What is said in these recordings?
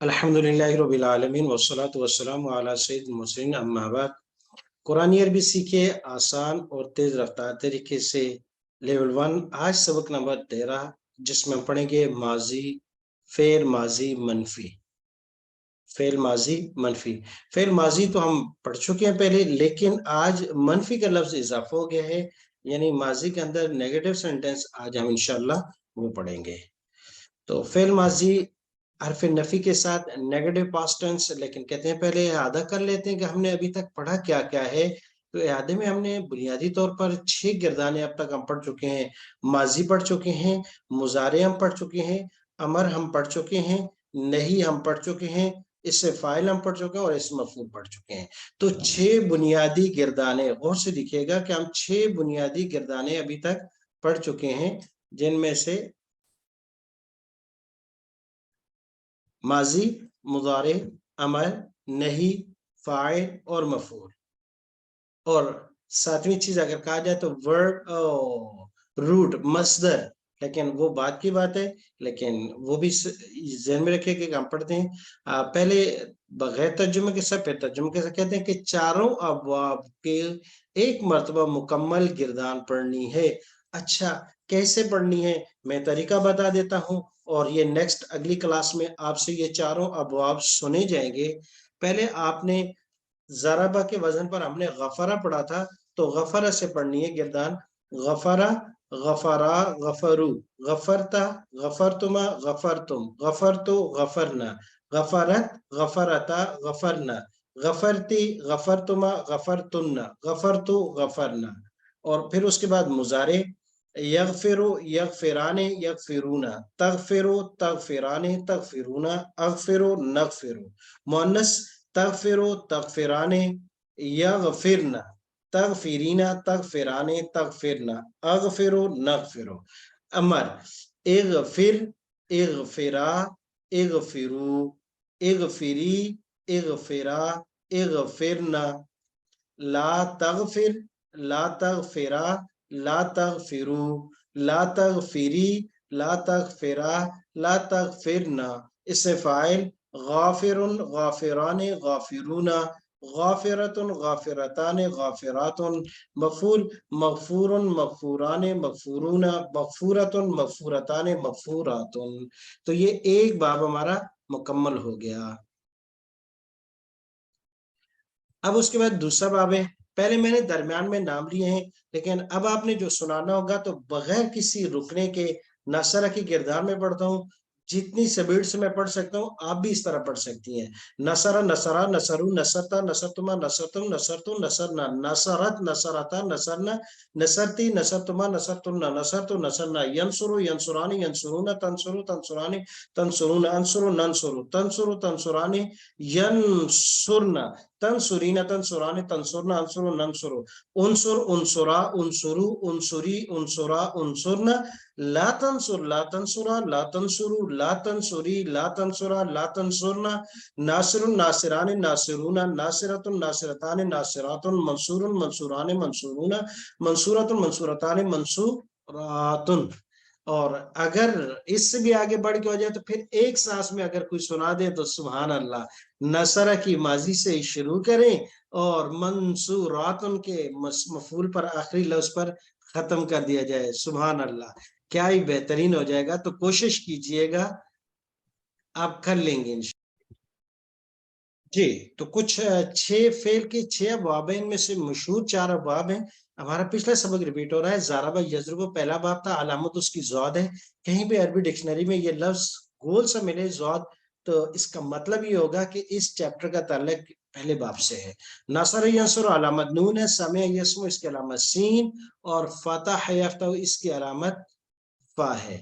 الحمدللہ رب العالمین والصلاة والسلام علی سید المرسلین اما بعد۔ قرآن عربی سیکھے آسان اور تیز رفتار طریقے سے لیول 1۔ آج سبق نمبر 13 جس میں پڑھیں گے ماضی، فعل ماضی منفی۔ فعل ماضی منفی، فعل ماضی تو ہم پڑھ چکے ہیں پہلے، لیکن آج منفی کا لفظ اضافہ ہو گیا ہے، یعنی ماضی کے اندر نیگیٹو سینٹنس آج ہم انشاءاللہ وہ پڑھیں گے۔ تو فعل ماضی حرف نفی کے ساتھ نیگیٹو پاسٹ ٹینس، لیکن کہتے ہیں پہلے اعادہ کر لیتے ہیں کہ ہم نے ابھی تک پڑھا کیا کیا ہے۔ تو اعادے میں ہم نے بنیادی طور پر 6 گردانے اب تک ہم پڑھ چکے ہیں۔ ماضی پڑھ چکے ہیں، مضارع ہم پڑھ چکے ہیں، امر ہم پڑھ چکے ہیں، نہیں ہم پڑھ چکے ہیں، اس سے فاعل ہم پڑھ چکے ہیں اور اس مفعول پڑھ چکے ہیں۔ تو 6 بنیادی گردانے، غور سے دیکھیے گا کہ ہم 6 بنیادی گردانے ابھی تک پڑھ چکے ہیں، جن میں سے ماضی، مضارع، امر، نہیں، فاعل اور مفعول۔ اور 7ویں چیز اگر کہا جائے تو ورب، روٹ، مصدر، لیکن وہ بات کی بات ہے، لیکن وہ بھی ذہن میں رکھے کہ ہم پڑھتے ہیں پہلے بغیر ترجمے کے سب پہ ترجمے کے ساتھ کہتے ہیں کہ چاروں ابواب کے ایک مرتبہ مکمل گردان پڑھنی ہے۔ اچھا کیسے پڑھنی ہے میں طریقہ بتا دیتا ہوں، اور یہ نیکسٹ اگلی کلاس میں آپ سے یہ چاروں ابواب سنے جائیں گے۔ پہلے آپ نے ضربہ کے وزن پر ہم نے غفرہ پڑھا تھا، تو غفرہ سے پڑھنی ہے گردان، غفرہ، غفرا، غفرو، غفرتا، غفرتما، غفرتم، غفرتو، غفرنا، غفرت، غفرتا، غفرنا، غفرتی، غفرتما، غفرتن، غفرتو، غفرنا۔ اور پھر اس کے بعد مضارع، یغفرو، یغفرانے، یغفرونا، تغفرو، تغفرانے، تغفرونا، اغفرو، نغفرو۔ مؤنث، تغفرو، تغفرانے، یغفرنا، تغفرینا، تغفرانے، تغفرنا، اغفرو، نغفرو۔ امر، اغفر، اغفرا، اغفرو، اغفری، اغفرا، اغفرنا۔ لا تغفر، لا تغفرا، لا تغفرو، لا تغفری، لا تغفرا، لا تغفرنا۔ اس سے فاعل غافر، غافران، غافرون، غافرۃ، غافرتان، غافرات۔ مفعول مغفور، مغفوران، مغفورون، مغفورۃ، مغفورتان، مغفورات۔ تو یہ ایک باب ہمارا مکمل ہو گیا۔ اب اس کے بعد دوسرا باب ہے، پہلے میں نے درمیان میں نام لیے ہیں، لیکن اب آپ نے جو سنانا ہوگا تو بغیر کسی رکنے کے نصرہ کی گردان میں پڑھتا ہوں، جتنی سپیڈ سے میں پڑھ سکتا ہوں آپ بھی اس طرح پڑھ سکتی ہیں۔ نصرہ، نصرا، نصرو، نصرتا، نصرتما، نصرتم، نصرتو، نصرنا، نصرت، نصرتا، نصرنا، نصرتی، نصرتما، نصرتن، نصرتو، نصرنا، ینصرو، ینصرانی، ینصرون، تنصرو، تنصرانی، تنصرون، انصرو، ننصرو، تنصرو، تنصرانی، ینصرنا، تنصرین، تنصران، تنصرنا، انصر، ننصر، انصر، انصرا، انصرو، انصری، انصرا، انصرنا، لا تنصر، لا تنصرا، لا تنصرو، لا تنصری، لا تنصرا، لا تنصرنا، ناصر، ناصران، ناصرون، ناصرۃ، ناصرتان، ناصرات، منصور، منصوران، منصورون، منصورۃ، منصورتان، منصورات۔ اور اگر اس سے بھی آگے بڑھ کے ہو جائے تو پھر ایک سانس میں اگر کوئی سنا دے تو سبحان اللہ، نصرہ کی ماضی سے شروع کریں اور منصورات کے مفعول پر آخری لفظ پر ختم کر دیا جائے، سبحان اللہ، کیا ہی بہترین ہو جائے گا۔ تو کوشش کیجئے گا، آپ کر لیں گے انشاءاللہ۔ جی تو کچھ 6 فعل کے 6 ابواب ہیں، ان میں سے مشہور 4 ابواب ہیں۔ ہمارا پچھلا سبق ریپیٹ ہو رہا ہے۔ ضربہ یضرب پہلا باب تھا، علامت اس کی ضاد ہے۔ کہیں بھی عربی ڈکشنری میں یہ لفظ گول سا ملے ضاد، تو اس کا مطلب یہ ہوگا کہ اس چیپٹر کا تعلق پہلے باب سے ہے۔ نصر ینصر علامت نون ہے، سمع یسمع اس کی علامت سین، اور فتح یفتح اس کی علامت فا ہے۔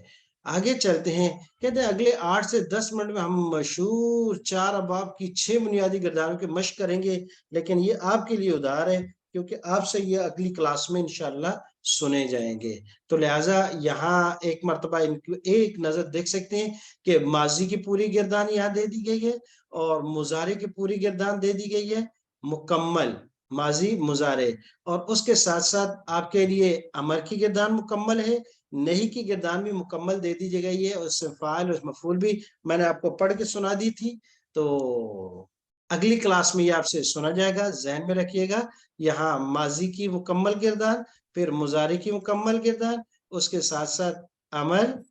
آگے چلتے ہیں، کہتے ہیں اگلے 8 سے 10 منٹ میں ہم مشہور 4 ابواب کی 6 بنیادی گردانوں کے مشق کریں گے، لیکن یہ آپ کے لیے ادھار ہے کیونکہ آپ سے یہ اگلی کلاس میں انشاءاللہ سنے جائیں گے۔ تو لہٰذا یہاں ایک مرتبہ ان کی ایک نظر دیکھ سکتے ہیں کہ ماضی کی پوری گردان یہاں دے دی گئی ہے، اور مضارع کی پوری گردان دے دی گئی ہے مکمل، माजी मुजारे, और उसके साथ साथ आपके लिए अमर की गिरदान मुकम्मल है, नहीं की गिरदान भी मुकम्मल दे दी गई है, और उससे फाइल उस मफूल भी मैंने आपको पढ़ के सुना दी थी। तो अगली क्लास में ये आपसे सुना जाएगा, जहन में रखिएगा। यहाँ माजी की मुकम्मल गिरदान, फिर मुजारे की मुकम्मल गिरदान, उसके साथ साथ अमर,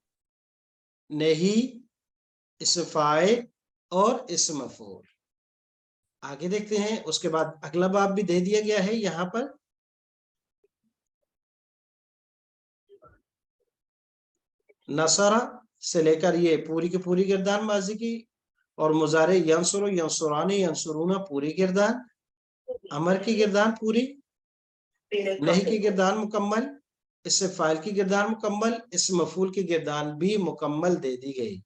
नहीं, इस्म फाइल और इस्म मफूल। आगे देखते हैं। उसके बाद अगला बाब भी दे दिया गया है यहाँ पर। नसरा से लेकर ये पूरी की पूरी गिरदान माजी की, और मुजारे यंसुरु, यंसुरानी, यंसुरूना पूरी गिरदान, अमर की गिरदान पूरी, नहीं की गिरदान मुकम्मल, इससे फाइल की गिरदान मुकम्मल, इस मफूल की गिरदान भी मुकम्मल दे दी गई।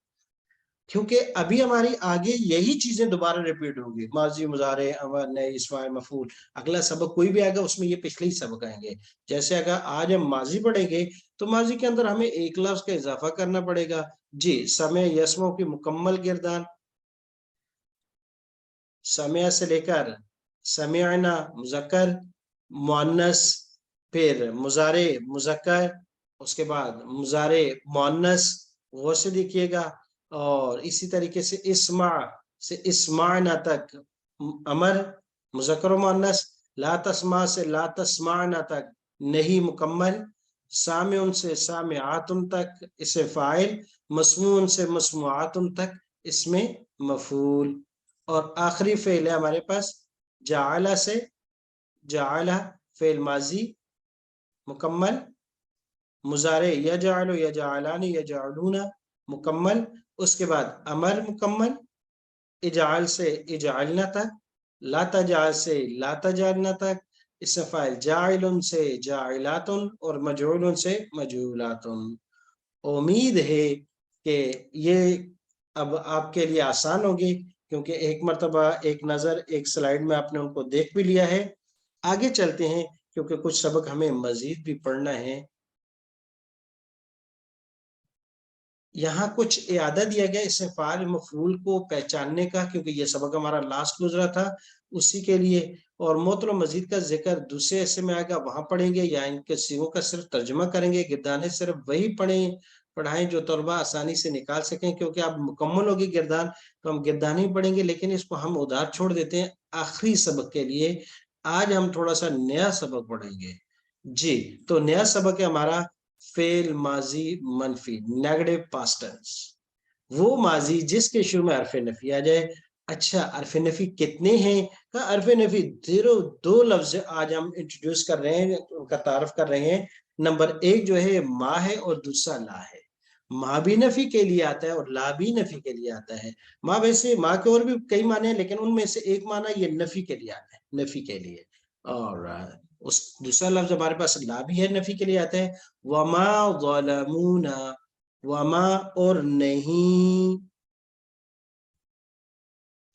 क्योंकि अभी हमारी आगे यही चीजें दोबारा रिपीट होगी, माजी, मुजारे, अमर, नए, इस्माइल, मफूल। अगला सबक कोई भी आएगा उसमें ये पिछले ही सबक आएंगे। जैसे अगर आज हम माजी पढ़ेंगे तो माजी के अंदर हमें एक लफ्ज का इजाफा करना पड़ेगा। जी, समय यस्मो की मुकम्मल गिरदान, समय से लेकर समिअना मुजक्कर, मुअन्नस, फिर मुजारे मुजक्कर, उसके बाद मुजारे मुअन्नस, वो से देखिएगा। और इसी तरीके से इस्मा से इस्माना तक अमर मुजक्कर मुअन्नस, ला तस्मा से ला तस्माना तक नहीं मुकम्मल, सामिउन से सामिआतुन तक इसे फाइल, मस्मून से मस्मुआतुन तक इसमें मफूल। और आखिरी फेल है हमारे पास जाअला से, जाअला फेल माजी मुकम्मल, मुजारे यजअलु, यजअलानी, यजअलूना मुकम्मल, उसके बाद अमर मुकम्मल, इजाल से इजालना तक, ला तजाल से ला तजालना तक, इससे फाइल जाइलुन से जाइलातुन, और मजूलुन से मजूलातुन। उम्मीद है कि ये अब आपके लिए आसान होगी, क्योंकि एक मर्तबा एक नज़र एक स्लाइड में आपने उनको देख भी लिया है। आगे चलते हैं, क्योंकि कुछ सबक हमें मजीद भी पढ़ना है। यहाँ कुछ इयादा दिया गया इससे फाइल मफूल को पहचानने का, क्योंकि ये सबक हमारा लास्ट गुजरा था उसी के लिए। और मोतल मजीद का जिक्र दूसरे हिस्से में आएगा, वहां पढ़ेंगे, या इनके सीगों का सिर्फ तर्जुमा करेंगे। गिरदाने सिर्फ वही पढ़ाएं जो तलबा आसानी से निकाल सकें, क्योंकि अब मुकम्मल होगी गिरदान तो हम गिरदान ही पढ़ेंगे, लेकिन इसको हम उधार छोड़ देते हैं आखिरी सबक के लिए। आज हम थोड़ा सा नया सबक पढ़ेंगे। जी, तो नया सबक है हमारा फेल माजी मनफी, नेगेटिव पास्ट टेंस, वो माजी जिसके शुरू में हरफ नफी आ जाए। अच्छा, हरफ नफी कितने हैं? का हरफ नफी दो लफ्ज आज हम इंट्रोड्यूस कर रहे हैं, उनका तारफ कर रहे हैं। नंबर एक जो है माँ है, और दूसरा ला है। माँ भी नफी के लिए आता है और ला भी नफी के लिए आता है। माँ, वैसे माँ के और भी कई माने हैं, लेकिन उनमें से एक माना ये नफी के लिए आता है, नफी के लिए। और उस दूसरा लफ्ज हमारे पास ला भी है, नफी के लिए आता है। वमा ज़लमूना, वमा और नहीं,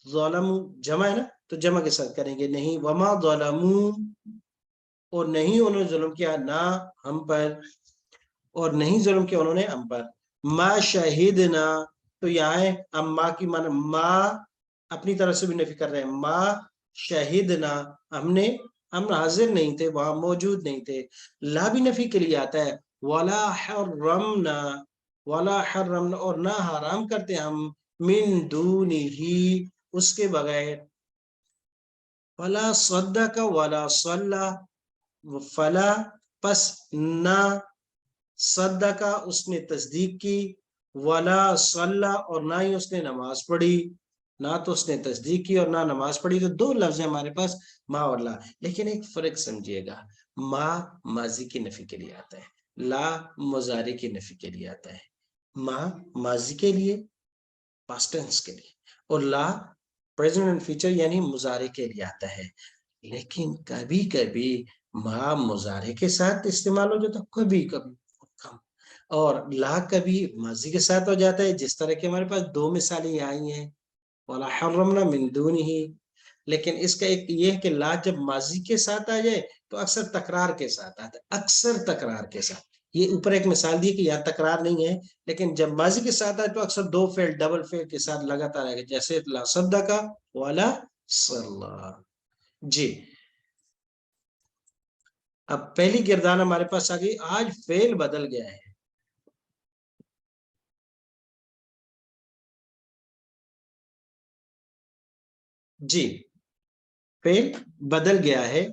ज़लमू जमा है ना, तो जमा के साथ करेंगे, नहीं, वमा ज़लमू, और नहीं उन्होंने जुल्म किया ना हम पर, और नहीं जुल्म किया उन्होंने हम पर। माँ शहीदना, तो यहाँ है हम माँ की मान, माँ अपनी तरफ से भी नफी कर रहे हैं, माँ शहीदना, हम हाजिर नहीं थे, वहां मौजूद नहीं थे। ला भी नफी के लिए आता है, वाला हर्रमना, वाला हर्रमना, और ना हराम करते हम, मिन दूनिही, उसके बगैर। फला सद्दा का वाला सल्ला, फला पस ना, सद्दा का उसने तस्दीक की, वला सल्ला और ना ही उसने नमाज पढ़ी। ना तो उसने तस्दीक की और ना नमाज पढ़ी, तो दो लफ्ज है हमारे पास, माँ और ला। लेकिन एक फर्क समझिएगा, माँ माजी की नफी के लिए आता है, ला मुजारे की नफी के लिए आता है। माँ माजी के लिए, पास्ट टेंस के लिए, और ला प्रेजेंट एंड फ्यूचर यानी मुजारे के लिए आता है। लेकिन कभी कभी माँ मुजारे के साथ इस्तेमाल हो जाता, कभी कभी कम, और ला कभी माजी के साथ हो जाता है। जिस तरह के हमारे पास दो मिसालें आई हैं, वाला हर्रमना मिन दूनिही। लेकिन इसका एक ये है कि ला जब माजी के साथ आ जाए तो अक्सर तकरार के साथ आता है, अक्सर तकरार के साथ। ये ऊपर एक मिसाल दी कि यहाँ तकरार नहीं है, लेकिन जब माजी के साथ आए तो अक्सर दो फेल, डबल फेल के साथ लगातार आएगा, जैसे ला सद्दा का वाला सल्ला। जी, اب پہلی گردان ہمارے پاس آ گئی. آج فعل بدل گیا ہے. جی فعل بدل گیا ہے.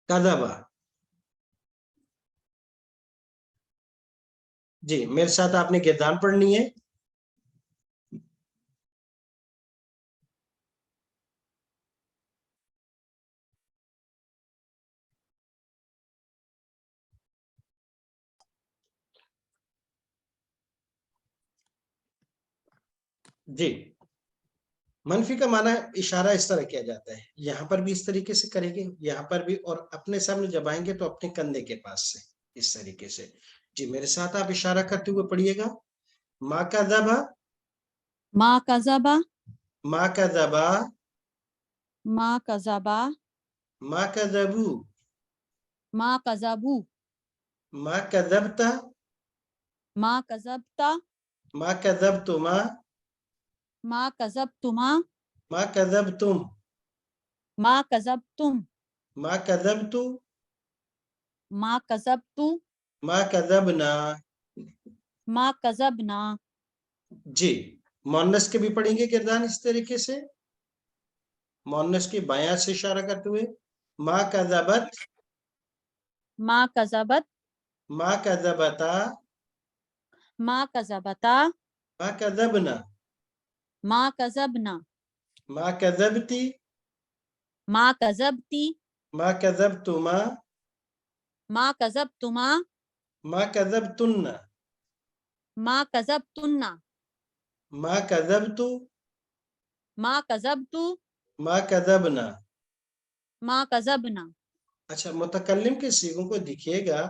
کذبا. جی میرے ساتھ آپ نے گردان پڑھنی ہے. جی منفی کا معنی اشارہ اس طرح کیا جاتا ہے. یہاں پر بھی اس طریقے سے کریں گے, یہاں پر بھی, اور اپنے سامنے جب آئیں گے تو اپنے کندھے کے پاس سے اس طریقے سے. جی میرے ساتھ آپ اشارہ کرتے ہوئے پڑھیے گا. ما کذبا. ما کذبا. ما کذبا. ما کذبا. ما کذبو. ما کذبو. ما کذبتا. ما کذبتا. ما کذبتما. ما کذبتما. ما کذبتم. ما کذبتم. ما کذبتو. ما کذبتو. ما کذبنا. ما کذبنا. جی مؤنث کے بھی پڑھیں گے کردان اس طریقے سے, مؤنث کی بایاں سے اشارہ کرتے ہوئے. ما کذبت. ما کذبت. ما کذبتا. ما کذبتا. ما کذبنا. ما کذبنا. ما کذبتی. ما کذبتی. ما کذبتما. ما کذبتما. ما کذبتن. ما کذبتن. ما کذبتو. ما کذبتو. ما کذبنا. ما کذبنا. اچھا متکلم کے صیغوں کو دیکھیے گا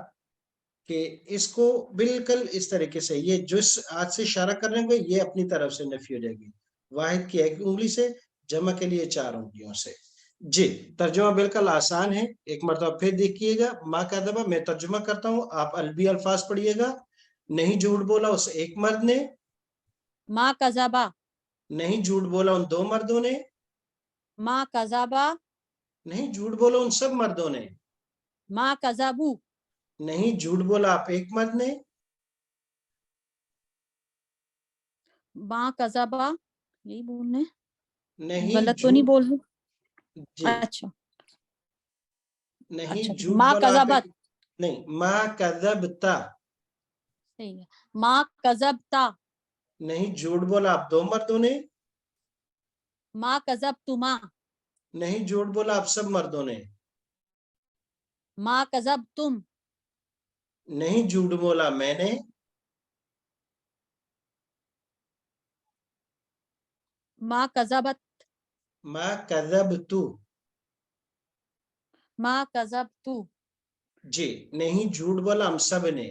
کہ اس کو بالکل اس طریقے سے, یہ جس ہاتھ سے اشارہ کر رہے ہیں یہ اپنی طرف سے نفی ہو جائے گی. واحد کی ایک انگلی سے, جمع کے لیے 4 انگلیوں سے. جی ترجمہ بالکل آسان ہے, ایک مرتبہ پھر دیکھیے گا. ما کذبا میں ترجمہ کرتا ہوں, آپ البی الفاظ پڑھیے گا. نہیں جھوٹ بولا اس ایک مرد نے. ما کذبا. نہیں جھوٹ بولا ان 2 مردوں نے. ما کذبا. نہیں جھوٹ بولا ان سب مردوں نے. ما کذبو. نہیں جھوٹ بولا آپ ایک مرد نے. ما کذبا, یہی بولنے, نہیں غلط تو جھوٹ. نہیں بول رہے. جی اچھا نہیں اچھا جھوٹ ما بولا آپ کذبت. نہیں. ما کذبتا. صحیح ہے. ما کذبتا. نہیں جھوٹ بولا آپ 2 مردوں نے. ما کذبتما. نہیں جھوٹ بولا آپ سب مردوں نے. ما کذبتم. نہیں جھوٹ بولا میں نے. ما کذبت. ما کذبتو. ما کذبتو. جی نہیں جھوٹ بولا ہم سب نے.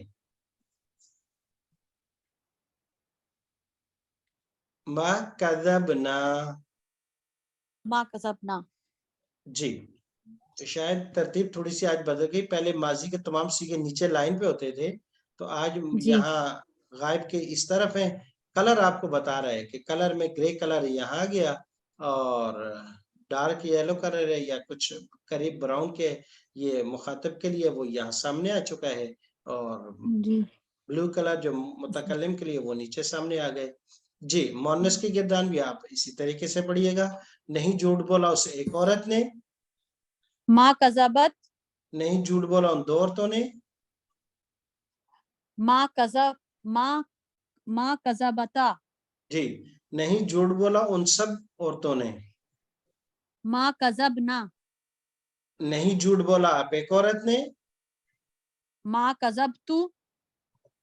ما کذبنا. ما کذبنا. جی شاید ترتیب تھوڑی سی آج بدل گئی, پہلے ماضی کے تمام صیغے نیچے لائن پہ ہوتے تھے, تو آج جی یہاں غائب کے اس طرف ہیں. کلر آپ کو بتا رہا ہے کہ کلر میں گرے کلر یہاں آ گیا, اور ڈارک یلو کلر ہے یا کچھ قریب براؤن کے, یہ مخاطب کے لیے وہ یہاں سامنے آ چکا ہے, اور جی بلو کلر جو متکلم کے لیے وہ نیچے سامنے آ گئے. جی مؤنث کی گردان بھی آپ اسی طریقے سے پڑھیے گا. نہیں جھوٹ بولا اسے ایک عورت نے. ما کذبت. نہیں جھوٹ بولا ان 2 عورتوں نے. ما کذب. ما کذبتا. جی نہیں جھوٹ بولا ان سب عورتوں نے. ما کذبنا. نہیں جھوٹ بولا آپ ایک عورت نے. ما کذبتو.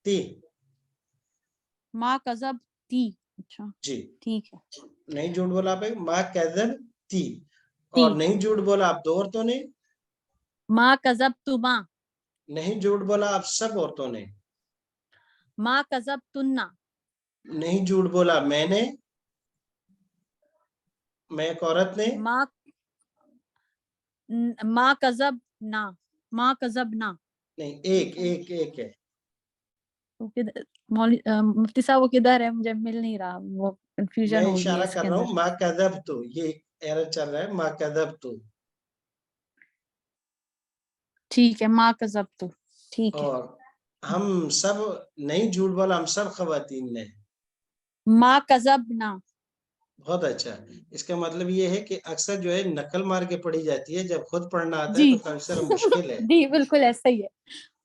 تی. ما کذبتی. اچھا جی ٹھیک ہے. نہیں جھوٹ بولا آپ ایک. ما کذبتی. تی. اور نہیں جھوٹ بولا آپ 2 عورتوں نے. ما کذبتما. نہیں جھوٹ بولا آپ سب عورتوں نے. ما کذبتن. نہیں جھوٹ بولا میں نے. میں ایک عورت نے. ما کذبنا. ما کذبنا. نہیں ایک ایک ایک ہے. مفتی صاحب وہ کدھر ہے, مجھے مل نہیں رہا وہ. कंफ्यूजन मैं हो गई है इशारा इसके कर रहा अंदर। हूँ मा कज़ब्तु, ये एरर चल रहा है मा कज़ब्तु। ठीक है, माँ कज़ब्तु, ठीक है। और हम सब नहीं झूठ बोला, हम सब खवातीन ने। माँ कज़बना। बहुत अच्छा। इसका मतलब ये है कि अक्सर जो है नकल मार के पढ़ी जाती है, जब खुद पढ़ना आता है जी तो काफी मुश्किल है। जी बिल्कुल ऐसा ही है।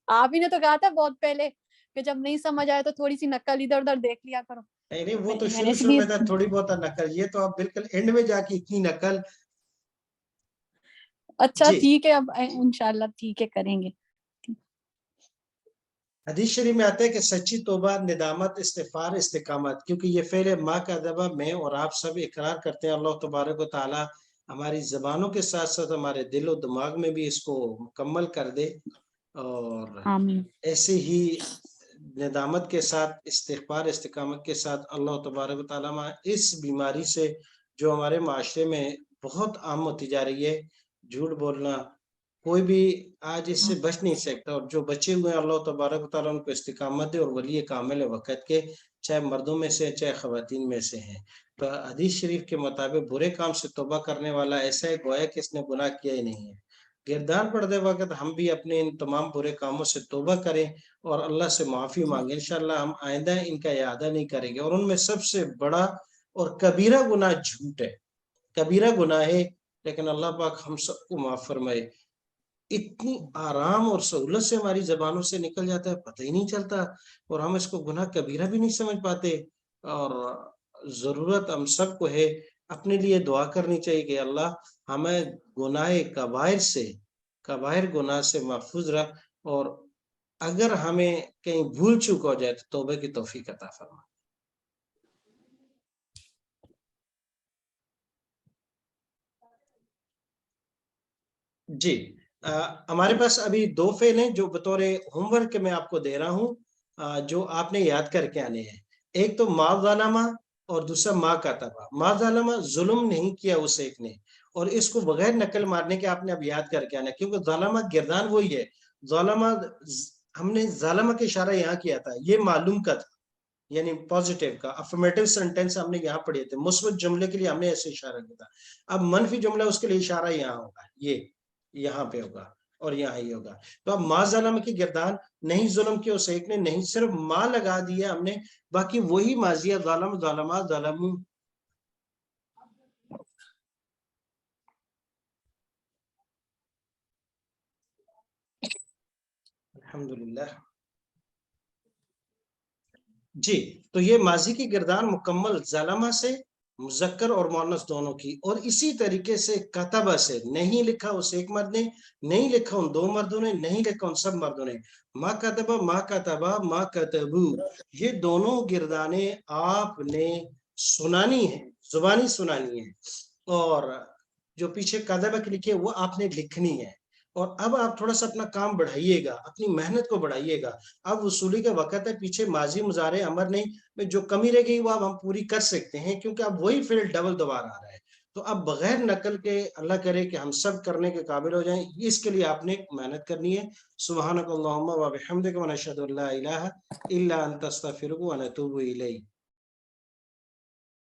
आप ही ने तो कहा था बहुत पहले कि जब नहीं समझ आए तो थोड़ी सी नकल इधर उधर देख लिया करो। नहीं नहीं, वो तो मैंने शुरू शुरू इसलिए में था थोड़ी बहुत नकल, ये तो आप बिल्कुल एंड में जाके इतनी नकल। अच्छा जी। ठीक है, अब इंशाल्लाह ठीक है करेंगे। हदीस शरीफ में आता है कि सच्ची तौबा, निदामत, इस्तिगफार, इस्तिकामत, क्योंकि ये फेल माँ का अदबा मैं और आप सब इकरार करते हैं। अल्लाह तबारक व तआला हमारी जबानों के साथ साथ हमारे दिल और दिमाग में भी इसको मुकम्मल कर दे। और आमीन। ऐसे ही निदामत के साथ, इस्तिगफार, इस्तिकामत के साथ अल्लाह तबारक व तआला इस बीमारी से जो हमारे माशरे में बहुत आम होती जा रही है, झूठ बोलना, कोई भी आज इससे बच नहीं सकता। और जो बचे हुए हैं अल्लाह तबारक व तआला उनको इस्तिकामत दे और वली कामिल वक़्त के, चाहे मर्दों में से चाहे ख़वातीन में से हैं। तो हदीस शरीफ के मुताबिक बुरे काम से तौबा करने वाला ऐसा है गोया कि इसने गुनाह किया ही नहीं है। गिरदान पड़ते वक़्त हम भी अपने इन तमाम बुरे कामों से तौबा करें और अल्लाह से माफ़ी मांगें। इंशाअल्लाह हम आइंदा इनका इरादा नहीं करेंगे। और उनमें सबसे बड़ा और कबीरा गुनाह झूठ है, कबीरा गुनाह है। लेकिन अल्लाह पाक हम सबको माफ़ फरमाए। इतनी आराम और सहूलत से हमारी ज़बानों से निकल जाता है, पता ही नहीं चलता, और हम इसको गुनाह कबीरा भी नहीं समझ पाते। और ज़रूरत हम सबको है, अपने लिए दुआ करनी चाहिए कि अल्लाह हमें गुनाह कबाइर से, कबाइर गुनाह से महफूज रख। और अगर हमें कहीं भूल चूक हो जाए तो तौबे की तौफीक अता फरमा। जी। हमारे पास अभी 2 फ़ेल हैं जो बतौर होमवर्क मैं आपको दे रहा हूँ, जो आपने याद करके आने हैं। एक तो मा ज़लमा और दूसरा मा कतबा। मा ज़लमा ज़ुल्म नहीं किया उस एक ने, और इसको बगैर नकल मारने के आपने अब याद करके आना है, क्योंकि ज़लमा गिरदान वही है। ज़लमा हमने ज़लमा का इशारा यहाँ किया था, ये मालूम का था, यानी पॉजिटिव का अफर्मेटिव सेंटेंस हमने यहाँ पढ़े थे। मुस्बत जुमले के लिए हमने ऐसे इशारा किया था। अब मनफी जुमला उसके लिए इशारा यहाँ होगा, ये यहाँ पे होगा और यहाँ ही होगा। तो अब मा ज़लम की गिरदान, नहीं जुल्म किया उस एक ने, नहीं सिर्फ मा लगा दिया हमने, बाकी वही माजिया ज़लम, ज़लमा, ज़लमू। अल्हम्दुलिल्लाह। जी। तो ये माजी की गिरदान मुकम्मल ज़लमा से, मुज़क्कर और मुअन्नस दोनों की। और इसी तरीके से कतबा से, नहीं लिखा उस एक मर्द ने, नहीं लिखा उन 2 मर्दों ने, नहीं लिखा उन सब मर्दों ने। मा कतबा, मा कतबा, मा कतबू, ये दोनों गिरदानें आपने सुनानी है, ज़ुबानी सुनानी है। और जो पीछे कतबा की लिखी है वो आपने लिखनी है। और अब आप थोड़ा-सा अपना काम बढ़ाइएगा, अपनी मेहनत को बढ़ाइएगा। अब वसूली का वक़्त है, पीछे माज़ी, मुज़ारे, अमर नहीं, में जो कमी रह गई वो अब हम पूरी कर सकते हैं, क्योंकि अब वही फ़िल डबल दोबारा आ रहा है। तो अब बगैर नकल के अल्लाह करे कि हम सब करने के काबिल हो जाएँ, इसके लिए आपने मेहनत करनी है। सुब्हानक अल्लाहुम्मा व बिहम्दिक व नशहदु अन ला इलाहा इल्ला अंत अस्तगफिरुका व नतूबु इलैक।